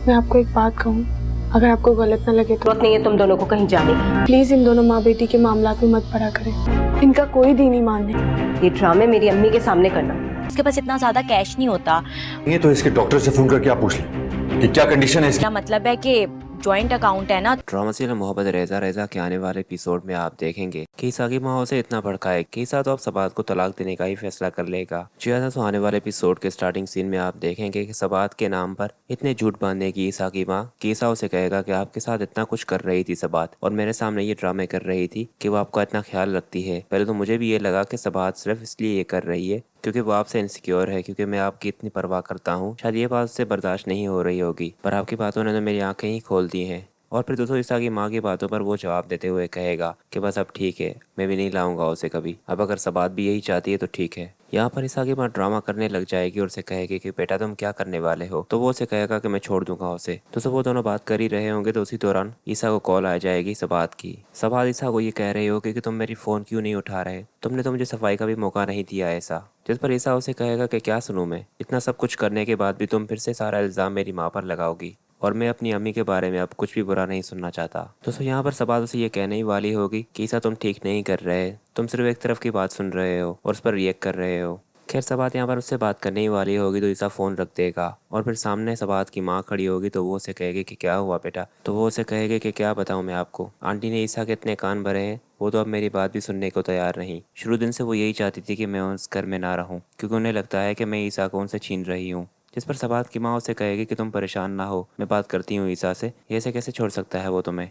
मैं आपको एक बात कहूँ, अगर आपको गलत ना लगे तो। जरूरत नहीं है तुम दोनों को कहीं जाने की। प्लीज इन दोनों माँ बेटी के मामलात में मत पड़ा करें, इनका कोई दीन ईमान नहीं। ये ड्रामे मेरी अम्मी के सामने करना। इसके पास इतना ज्यादा कैश नहीं होता। ये तो इसके डॉक्टर से फोन करके आप पूछ लें कि क्या कंडीशन है इसकी। क्या मतलब है कि जॉइंट अकाउंट है ना। ड्रामा सीरियल मोहब्बत रेजा रेजा के आने वाले एपिसोड में आप देखेंगे कि ईसा की माँ उसे इतना भड़काए कि ईसा तो अब सबात को तलाक देने का ही फैसला कर लेगा। जी हाँ, तो आने वाले एपिसोड के स्टार्टिंग सीन में आप देखेंगे कि सबात के नाम पर इतने झूठ बांधेगी ईसा की माँ कि ईसा उसे कहेगा कि आपके साथ इतना कुछ कर रही थी सबात और मेरे सामने ये ड्रामे कर रही थी कि वो आपका इतना ख्याल रखती है। पहले तो मुझे भी ये लगा कि सबात सिर्फ इसलिए ये कर रही है क्योंकि वो आपसे इनसिक्योर है, क्योंकि मैं आपकी इतनी परवाह करता हूँ। शायद ये बात उससे बर्दाश्त नहीं हो रही होगी, पर आपकी बातों ने तो मेरी आंखें ही खोल दी हैं। और फिर दोस्तों ईसा की माँ की बातों पर वो जवाब देते हुए कहेगा कि बस अब ठीक है, मैं भी नहीं लाऊंगा उसे कभी। अब अगर सबात भी यही चाहती है तो ठीक है। यहाँ पर ईसा की माँ ड्रामा करने लग जाएगी और उसे कहेगी कि बेटा तुम क्या करने वाले हो, तो वो उसे कहेगा कि मैं छोड़ दूंगा उसे। तो वो दोनों बात कर ही रहे होंगे तो उसी दौरान ईसा को कॉल आ जाएगी सबात की। सबात ईसा को ये कह रही होगी कि तुम मेरी फोन क्यों नहीं उठा रहे, तुमने तो मुझे सफाई का भी मौका नहीं दिया ऐसा। जिस पर ईसा उसे कहेगा कि क्या सुनूं मैं, इतना सब कुछ करने के बाद भी तुम फिर से सारा इल्जाम मेरी माँ पर लगाओगी और मैं अपनी अम्मी के बारे में अब कुछ भी बुरा नहीं सुनना चाहता। दोस्तों यहाँ पर सबात उसे ये कहने ही वाली होगी कि ईसा तुम ठीक नहीं कर रहे, तुम सिर्फ एक तरफ की बात सुन रहे हो और उस पर रिएक्ट कर रहे हो। खैर सबात यहाँ पर उससे बात करने ही वाली होगी तो ईसा फ़ोन रख देगा और फिर सामने सबात की माँ खड़ी होगी तो वो उसे कहेगी कि क्या हुआ बेटा, तो वो उसे कहेगी कि क्या बताऊँ मैं आपको, आंटी ने ईसा के इतने कान भरे हैं, वो तो अब मेरी बात भी सुनने को तैयार नहीं। शुरू दिन से वो यही चाहती थी कि मैं उस घर में ना रहूं क्योंकि उन्हें लगता है कि मैं ईसा को उनसे छीन रही हूँ। जिस पर सबात की माँ उसे कहेगी कि तुम परेशान ना हो, मैं बात करती हूँ ईसा से, ये ऐसे कैसे छोड़ सकता है वो तुम्हें।